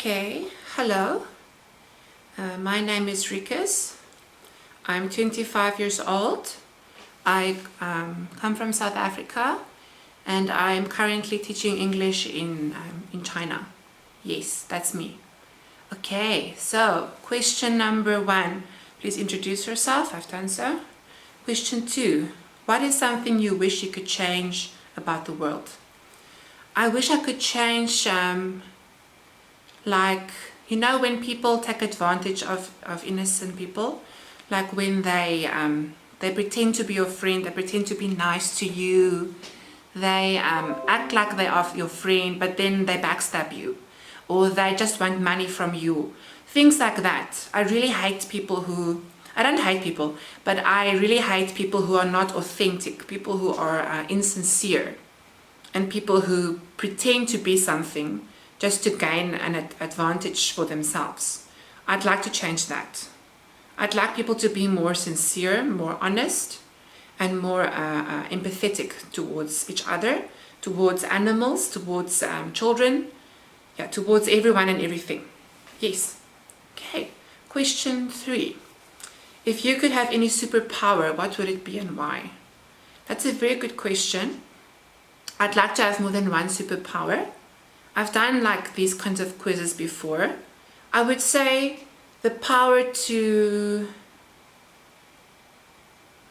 Okay, hello. My name is Rickus. I'm 25 years old. I come from South Africa and I'm currently teaching English in China. Yes, that's me. Okay, so question number 1. Please introduce yourself. I've done so. Question 2. What is something you wish you could change about the world? I wish I could change when people take advantage of innocent people, like when they pretend to be your friend, they pretend to be nice to you, they act like they are your friend, but then they backstab you, or they just want money from you, things like that. I really hate people who, I don't hate people, but I really hate people who are not authentic, people who are insincere, and people who pretend to be something just to gain an advantage for themselves. I'd like to change that. I'd like people to be more sincere, more honest, and more empathetic towards each other, towards animals, towards children, towards everyone and everything. Yes. Okay. Question 3. If you could have any superpower, what would it be and why? That's a very good question. I'd like to have more than one superpower. I've done like these kinds of quizzes before. I would say the power to...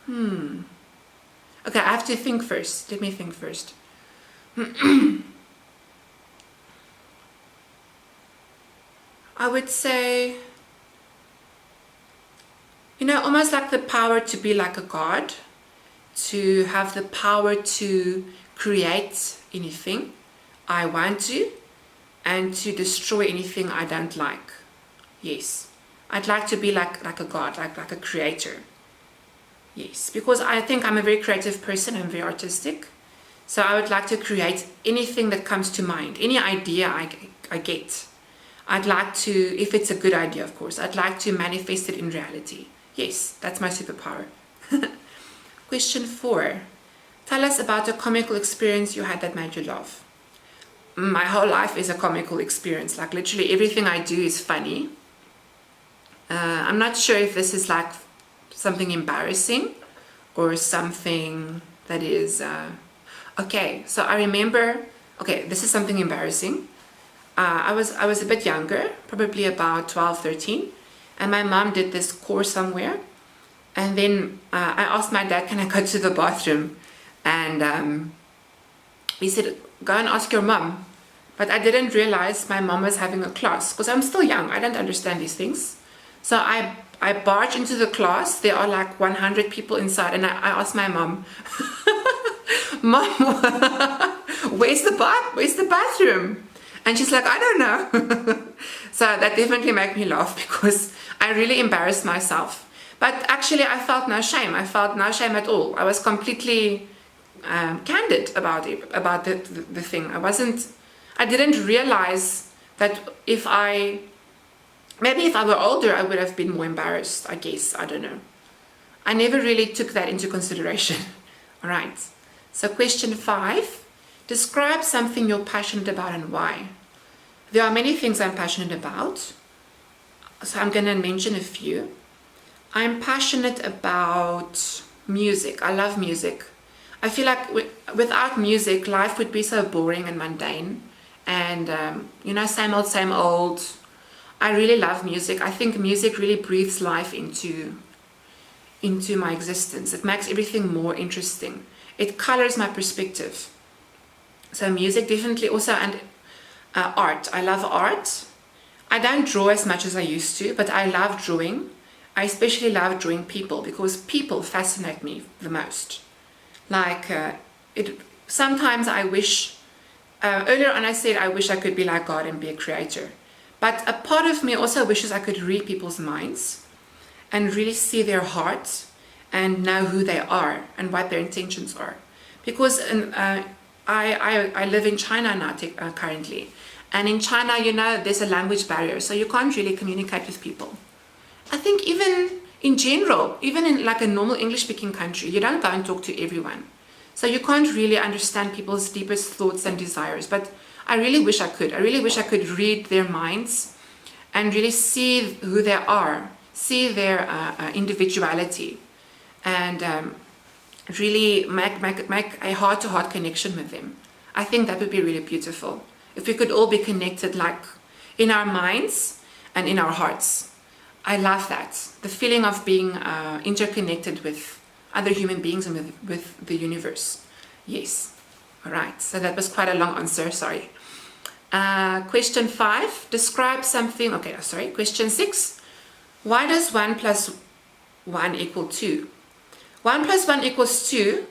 Okay, I have to think first. Let me think first. I would say, almost like the power to be like a god, to have the power to create anything I want to, and to destroy anything I don't like. Yes, I'd like to be like a god, like a creator. Yes, because I think I'm a very creative person. I'm very artistic, so I would like to create anything that comes to mind, any idea I get. I'd like to, if it's a good idea, of course, I'd like to manifest it in reality. Yes, that's my superpower. Question 4. Tell us about a comical experience you had that made you laugh. My whole life is a comical experience. Like literally everything I do is funny. I'm not sure if this is like something embarrassing or something that is... Okay, so I remember... Okay, this is something embarrassing. I was a bit younger, probably about 12, 13. And my mom did this course somewhere. And then I asked my dad, can I go to the bathroom? And he said, go and ask your mom. But I didn't realize my mom was having a class because I'm still young. I don't understand these things. So I barge into the class. There are like 100 people inside. And I asked my mom, Mom, where's the bathroom? And she's like, I don't know. So that definitely made me laugh because I really embarrassed myself. But actually I felt no shame. I felt no shame at all. I was completely candid about it, about the thing. I didn't realize that if I were older, I would have been more embarrassed, I guess. I don't know. I never really took that into consideration. All right. So question 5, describe something you're passionate about and why. There are many things I'm passionate about. So I'm going to mention a few. I'm passionate about music. I love music. I feel like without music, life would be so boring and mundane. And, same old. I really love music. I think music really breathes life into my existence. It makes everything more interesting. It colors my perspective. So music definitely also, and art. I love art. I don't draw as much as I used to, but I love drawing. I especially love drawing people because people fascinate me the most. Sometimes I wish, earlier on I said I wish I could be like God and be a creator. But a part of me also wishes I could read people's minds and really see their hearts and know who they are and what their intentions are. Because I live in China now currently. And in China, there's a language barrier, so you can't really communicate with people. I think even in general, even in like a normal English-speaking country, you don't go and talk to everyone. So you can't really understand people's deepest thoughts and desires. But I really wish I could. I really wish I could read their minds and really see who they are, see their individuality, and really make a heart-to-heart connection with them. I think that would be really beautiful. If we could all be connected, like in our minds and in our hearts. I love that. The feeling of being interconnected with other human beings and with the universe. Yes. All right. So that was quite a long answer. Sorry. Question 5. Describe something. Okay. Sorry. Question 6. Why does 1 plus 1 equal 2? 1 plus 1 equals 2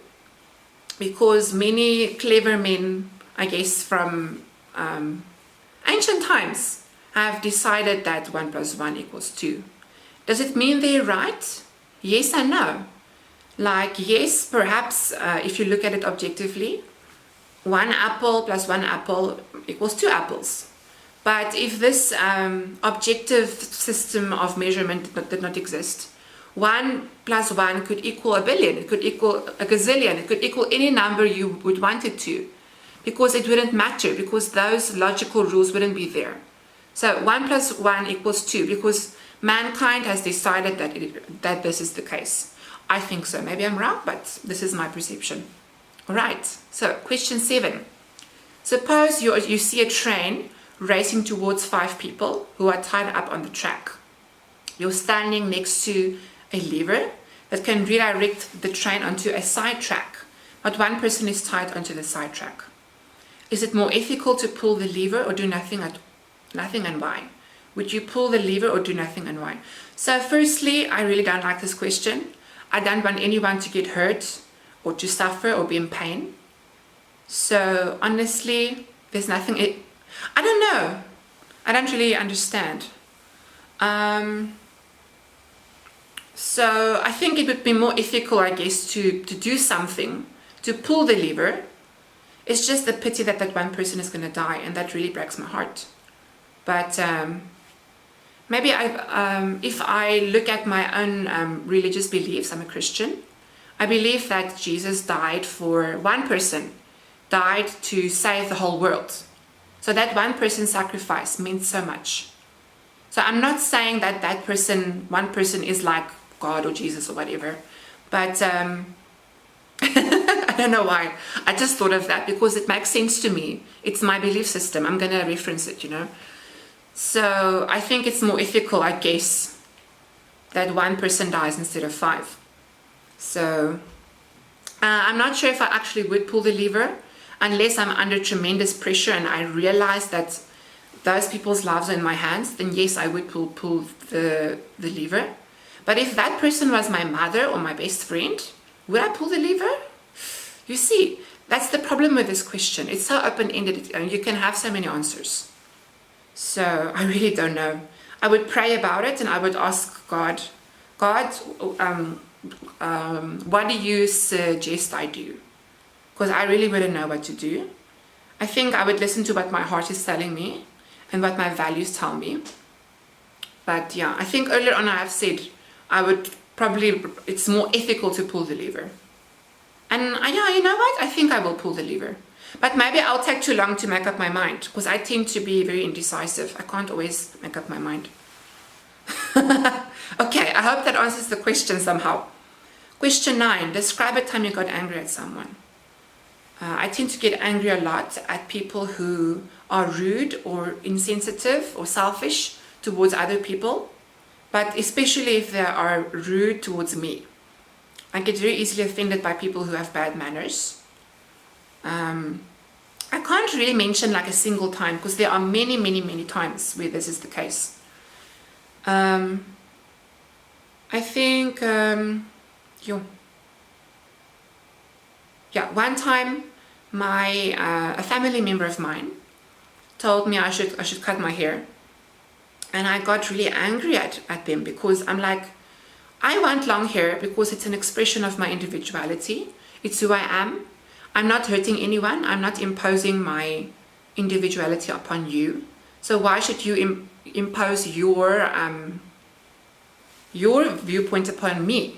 because many clever men, I guess, from ancient times have decided that 1 plus 1 equals 2. Does it mean they're right? Yes and no. Like, yes, perhaps if you look at it objectively, 1 apple plus 1 apple equals 2 apples. But if this objective system of measurement did not exist, 1 plus 1 could equal a billion, it could equal a gazillion, it could equal any number you would want it to, because it wouldn't matter, because those logical rules wouldn't be there. So 1 plus 1 equals 2, because mankind has decided that this is the case. I think so. Maybe I'm wrong, but this is my perception. All right. So question 7. Suppose you see a train racing towards 5 people who are tied up on the track. You're standing next to a lever that can redirect the train onto a side track, but one person is tied onto the side track. Is it more ethical to pull the lever or do nothing, and why? Would you pull the lever or do nothing, and why? So firstly, I really don't like this question. I don't want anyone to get hurt or to suffer or be in pain. So honestly, there's nothing. I don't know. I don't really understand. So I think it would be more ethical, I guess, to do something, to pull the lever. It's just a pity that one person is going to die, and that really breaks my heart. But maybe if I look at my own religious beliefs, I'm a Christian. I believe that Jesus died for one person, died to save the whole world. So that one person's sacrifice means so much. So I'm not saying that one person is like God or Jesus or whatever, but I don't know why. I just thought of that because it makes sense to me. It's my belief system. I'm going to reference it, So I think it's more ethical, I guess, that one person dies instead of 5. So I'm not sure if I actually would pull the lever unless I'm under tremendous pressure and I realize that those people's lives are in my hands. Then yes, I would pull the lever. But if that person was my mother or my best friend, would I pull the lever? You see, that's the problem with this question. It's so open-ended and you can have so many answers. So I really don't know. I would pray about it and I would ask God, what do you suggest I do? Because I really wouldn't know what to do. I think I would listen to what my heart is telling me and what my values tell me. But yeah, I think earlier on I have said it's more ethical to pull the lever. And yeah, you know what? I think I will pull the lever. But maybe I'll take too long to make up my mind because I tend to be very indecisive. I can't always make up my mind. Okay, I hope that answers the question somehow. Question 9. Describe a time you got angry at someone. I tend to get angry a lot at people who are rude or insensitive or selfish towards other people, but especially if they are rude towards me. I get very easily offended by people who have bad manners. I can't really mention like a single time because there are many, many, many times where this is the case. I think, one time a family member of mine told me I should cut my hair. And I got really angry at them because I'm like, I want long hair because it's an expression of my individuality. It's who I am. I'm not hurting anyone. I'm not imposing my individuality upon you. So why should you impose your viewpoint upon me?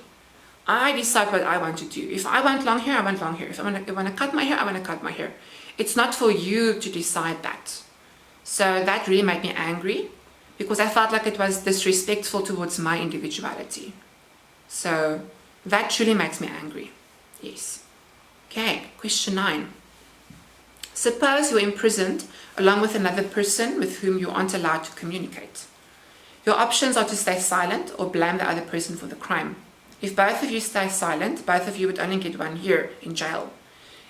I decide what I want to do. If I want long hair, I want long hair. If I want to cut my hair, I want to cut my hair. It's not for you to decide that. So that really made me angry because I felt like it was disrespectful towards my individuality. So that truly makes me angry. Yes. Okay, question 9. Suppose you're imprisoned along with another person with whom you aren't allowed to communicate. Your options are to stay silent or blame the other person for the crime. If both of you stay silent, both of you would only get 1 year in jail.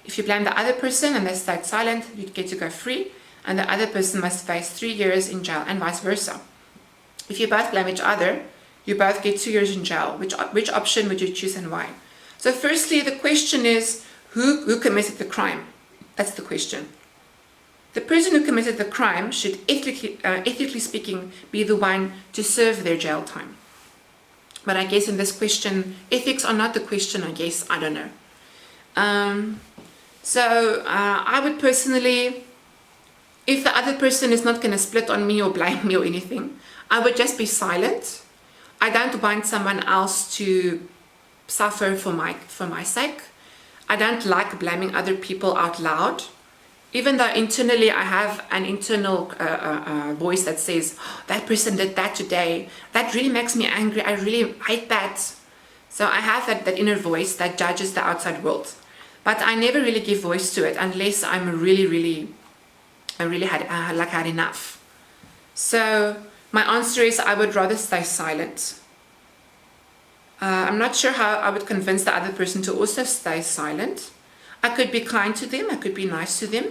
If you blame the other person and they stayed silent, you'd get to go free, and the other person must face 3 years in jail, and vice versa. If you both blame each other, you both get 2 years in jail. Which option would you choose and why? So firstly, the question is, who committed the crime? That's the question. The person who committed the crime should, ethically speaking, be the one to serve their jail time. But I guess in this question, ethics are not the question, I guess. I don't know. I would personally, if the other person is not going to split on me or blame me or anything, I would just be silent. I don't want someone else to suffer for my sake. I don't like blaming other people out loud. Even though internally I have an internal voice that says, oh, that person did that today. That really makes me angry. I really hate that. So I have that inner voice that judges the outside world. But I never really give voice to it unless I'm had enough. So my answer is I would rather stay silent. I'm not sure how I would convince the other person to also stay silent. I could be kind to them. I could be nice to them.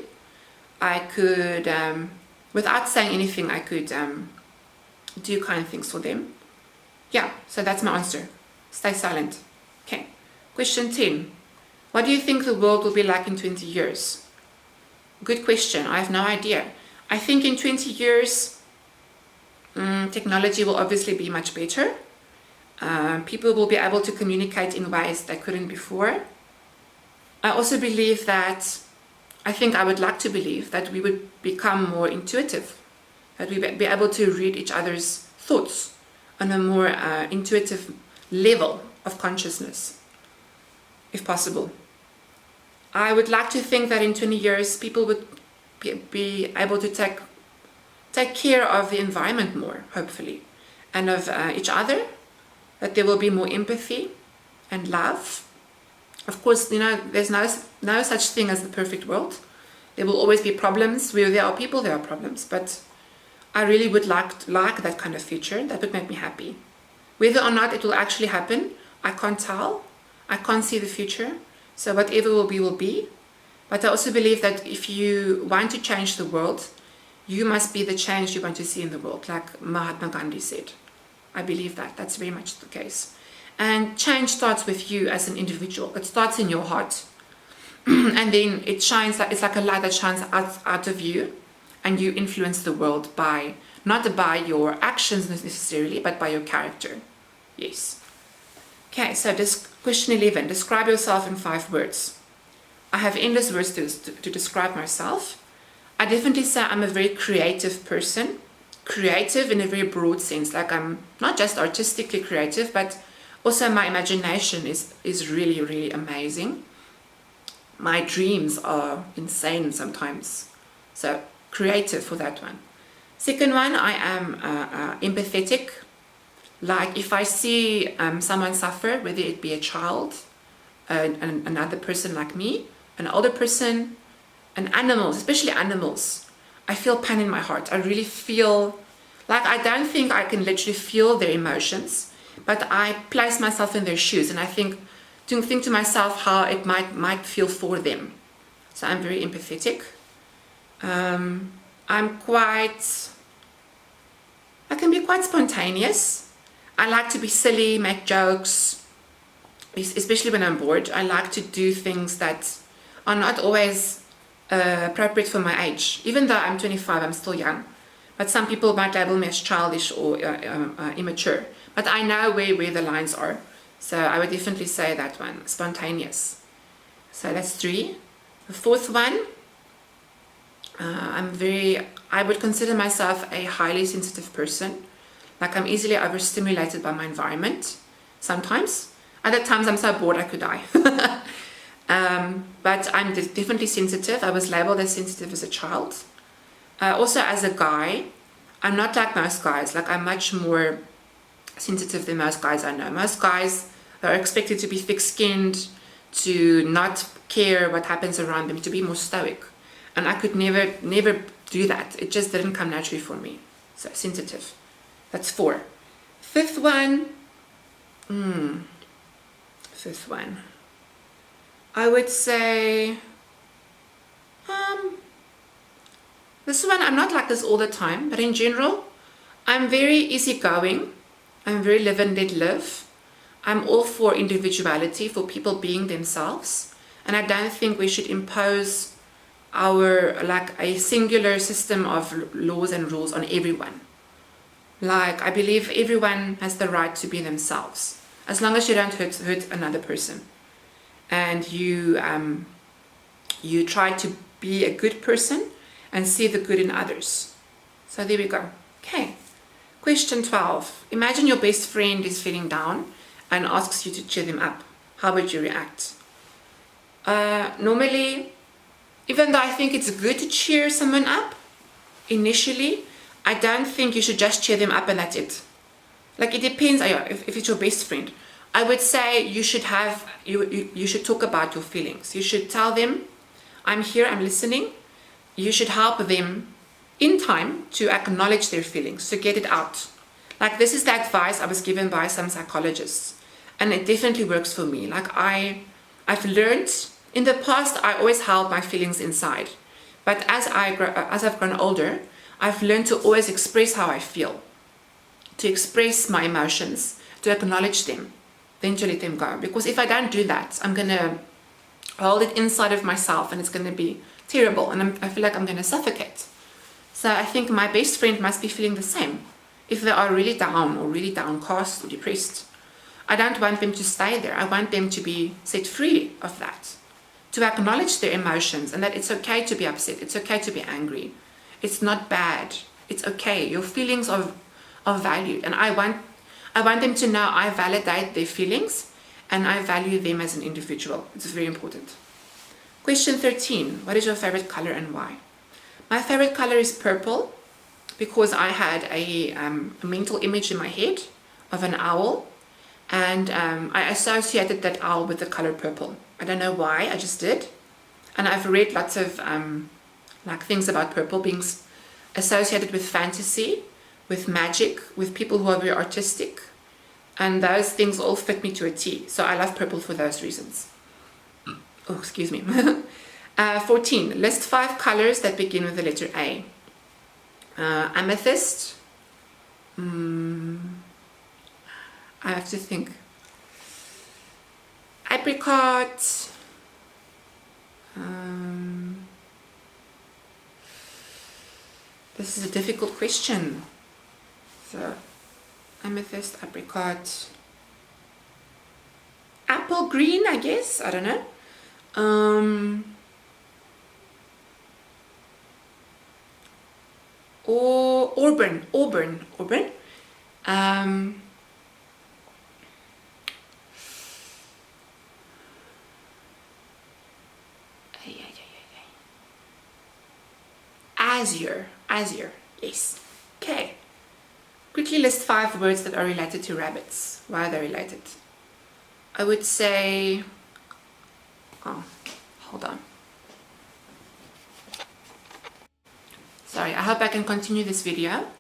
I could, without saying anything, I could do kind things for them. Yeah, so that's my answer. Stay silent. Okay. Question 10. What do you think the world will be like in 20 years? Good question. I have no idea. I think in 20 years, technology will obviously be much better. People will be able to communicate in ways they couldn't before. I also believe that, I would like to believe that we would become more intuitive, that we would be able to read each other's thoughts on a more intuitive level of consciousness, if possible. I would like to think that in 20 years, people would be able to take care of the environment more, hopefully, and of each other, that there will be more empathy and love. Of course, there's no such thing as the perfect world. There will always be problems. Where there are people, there are problems. But I really would like that kind of future. That would make me happy. Whether or not it will actually happen, I can't tell. I can't see the future. So whatever will be, will be. But I also believe that if you want to change the world, you must be the change you want to see in the world, like Mahatma Gandhi said. I believe that. That's very much the case. And change starts with you as an individual. It starts in your heart. And then it shines, it's like a light that shines out of you. And you influence the world not by your actions necessarily, but by your character. Yes. Okay, so this question 11. Describe yourself in 5 words. I have endless words to describe myself. I definitely say I'm a very creative person. Creative in a very broad sense. Like I'm not just artistically creative, but also my imagination is really, really amazing. My dreams are insane sometimes. So creative for that one. Second one, I am empathetic. Like if I see someone suffer, whether it be a child, another person like me, an older person, and animals, especially animals, I feel pain in my heart. I really feel, like I don't think I can literally feel their emotions, but I place myself in their shoes and I think to myself how it might feel for them. So I'm very empathetic. I can be quite spontaneous. I like to be silly, make jokes, especially when I'm bored. I like to do things that are not always appropriate for my age. Even though I'm 25, I'm still young. But some people might label me as childish or immature. But I know where the lines are. So I would definitely say that one, spontaneous. So that's 3. The 4th one, I would consider myself a highly sensitive person. Like I'm easily overstimulated by my environment. Sometimes Other times I'm so bored I could die. But I'm definitely sensitive. I was labeled as sensitive as a child. Also as a guy, I'm not like most guys. Like, I'm much more sensitive than most guys I know. Most guys are expected to be thick-skinned, to not care what happens around them, to be more stoic. And I could never do that. It just didn't come naturally for me. So, sensitive. That's 4. Fifth one. Fifth one. I would say... this one, I'm not like this all the time, but in general, I'm very easygoing. I'm very live and let live. I'm all for individuality, for people being themselves. And I don't think we should impose a singular system of laws and rules on everyone. Like, I believe everyone has the right to be themselves, as long as you don't hurt another person. And you try to be a good person and see the good in others. So there we go. Okay. Question 12. Imagine your best friend is feeling down and asks you to cheer them up. How would you react? Normally, even though I think it's good to cheer someone up initially, I don't think you should just cheer them up and that's it. Like, it depends if it's your best friend. I would say you should you should talk about your feelings. You should tell them, I'm here, I'm listening. You should help them in time to acknowledge their feelings, to get it out. Like, this is the advice I was given by some psychologists, and it definitely works for me. Like, I've learned in the past, I always held my feelings inside, but as I've grown older, I've learned to always express how I feel, to express my emotions, to acknowledge them, then to let them go. Because if I don't do that, I'm gonna hold it inside of myself, and it's gonna be terrible, and I feel like I'm gonna suffocate. So I think my best friend must be feeling the same. If they are really down or really downcast or depressed, I don't want them to stay there. I want them to be set free of that, to acknowledge their emotions, and that it's okay to be upset. It's okay to be angry. It's not bad. It's okay. Your feelings are valued, and I want them to know I validate their feelings and I value them as an individual. It's very important. Question 13. What is your favorite color and why? My favorite color is purple, because I had a mental image in my head of an owl, and I associated that owl with the color purple. I don't know why, I just did. And I've read lots of things about purple being associated with fantasy, with magic, with people who are very artistic, and those things all fit me to a T. So I love purple for those reasons. Oh, excuse me. 14. List 5 colors that begin with the letter A. Amethyst. I have to think. Apricot. This is a difficult question. So, amethyst, apricot, apple green, I guess. I don't know. Or auburn. Azure, yes. Okay. Quickly list 5 words that are related to rabbits. Why are they related? I would say, hold on. Sorry, I hope I can continue this video.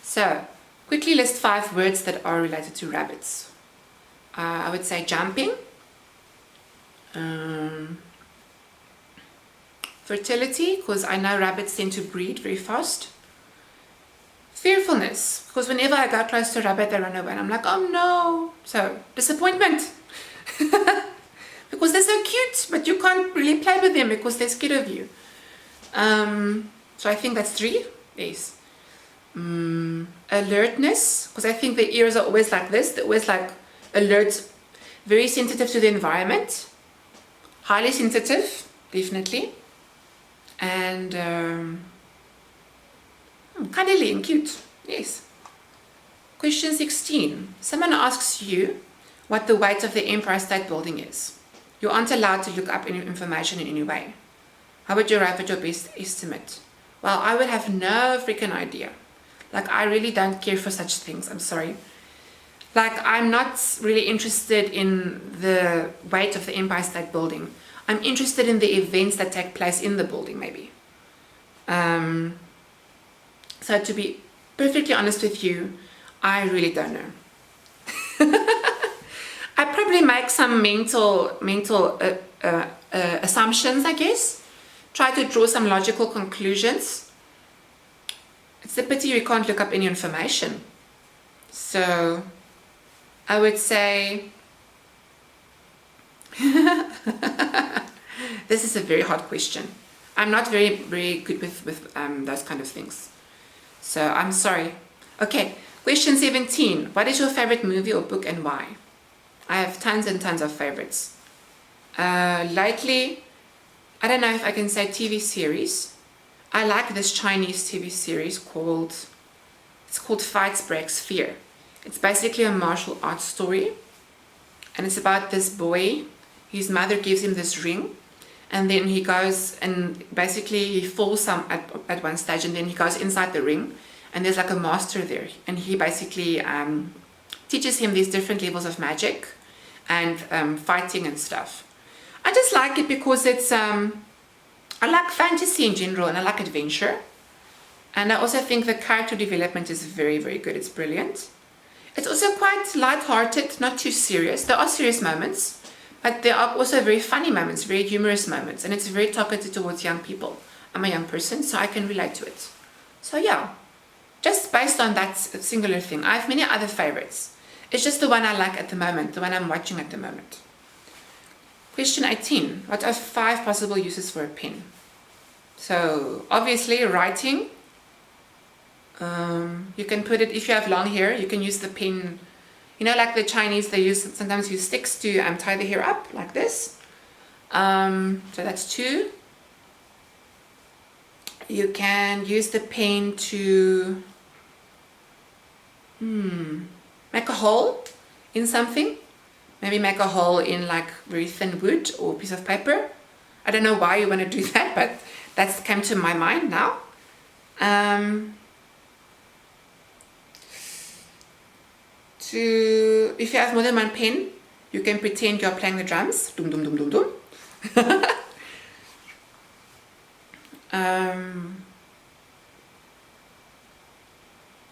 So, quickly list 5 words that are related to rabbits. I would say jumping, fertility, because I know rabbits tend to breed very fast. Fearfulness, because whenever I go close to a rabbit, they run away, and I'm like, oh no. So, disappointment. Because they're so cute, but you can't really play with them because they're scared of you. So I think that's 3. Yes. Alertness, because I think their ears are always like this. They're always like alert, very sensitive to the environment. Highly sensitive, definitely. And cuddly and cute. Yes. Question 16. Someone asks you what the weight of the Empire State Building is. You aren't allowed to look up any information in any way. How would you arrive at your best estimate? Well, I would have no freaking idea. Like, I really don't care for such things. I'm sorry. Like, I'm not really interested in the weight of the Empire State Building. I'm interested in the events that take place in the building, maybe. So to be perfectly honest with you, I really don't know. I probably make some mental assumptions, I guess. Try to draw some logical conclusions. It's a pity we can't look up any information. So I would say this is a very hard question. I'm not very good with those kind of things. So I'm sorry. Okay, question 17. What is your favorite movie or book and why? I have tons and tons of favorites. Lately, I don't know if I can say TV series. I like this Chinese TV series called Fights, Breaks, Fear. It's basically a martial arts story. And it's about this boy. His mother gives him this ring. And then he goes and basically he falls at one stage, and then he goes inside the ring. And there's like a master there. And he basically teaches him these different levels of magic and fighting and stuff. I just like it because it's, I like fantasy in general, and I like adventure. And I also think the character development is very, very good. It's brilliant. It's also quite light-hearted, not too serious. There are serious moments, but there are also very funny moments, very humorous moments. And it's very targeted towards young people. I'm a young person, so I can relate to it. So yeah, just based on that singular thing. I have many other favorites. It's just the one I like at the moment, the one I'm watching at the moment. Question 18. What are 5 possible uses for a pen? So, obviously, writing. You can put it, if you have long hair, you can use the pen. You know, like the Chinese, they sometimes use sticks to tie the hair up, like this. So that's 2. You can use the pen to make a hole in something. Maybe make a hole in like very thin wood or piece of paper. I don't know why you want to do that, but that's came to my mind now. If you have more than one pen, you can pretend you're playing the drums. Dum dum dum dum dum.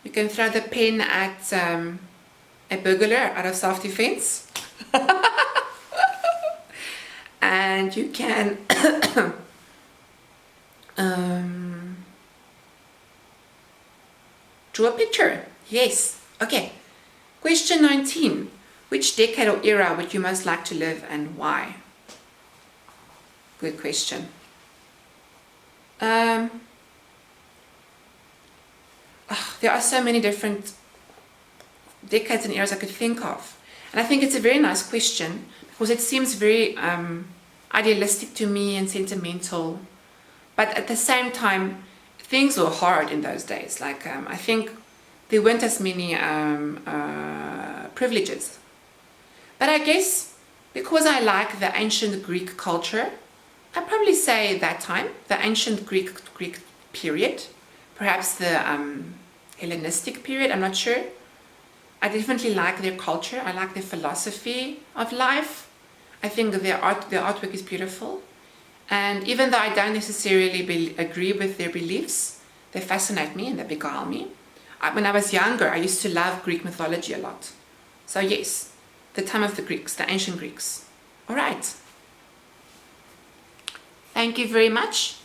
You can throw the pen at a burglar out of self-defense. And you can draw a picture. Yes. Okay. Question 19. Which decade or era would you most like to live and why? Good question. There are so many different decades and eras I could think of. And I think it's a very nice question because it seems very idealistic to me and sentimental. But at the same time, things were hard in those days. Like, I think there weren't as many privileges. But I guess because I like the ancient Greek culture, I'd probably say that time, the ancient Greek period, perhaps the Hellenistic period, I'm not sure. I definitely like their culture. I like their philosophy of life. I think their artwork is beautiful. And even though I don't necessarily agree with their beliefs, they fascinate me and they beguile me. When I was younger, I used to love Greek mythology a lot. So yes, the time of the Greeks, the ancient Greeks. All right. Thank you very much.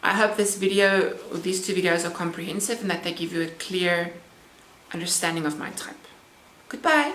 I hope this video, or these 2 videos are comprehensive and that they give you a clear understanding of my type. Goodbye.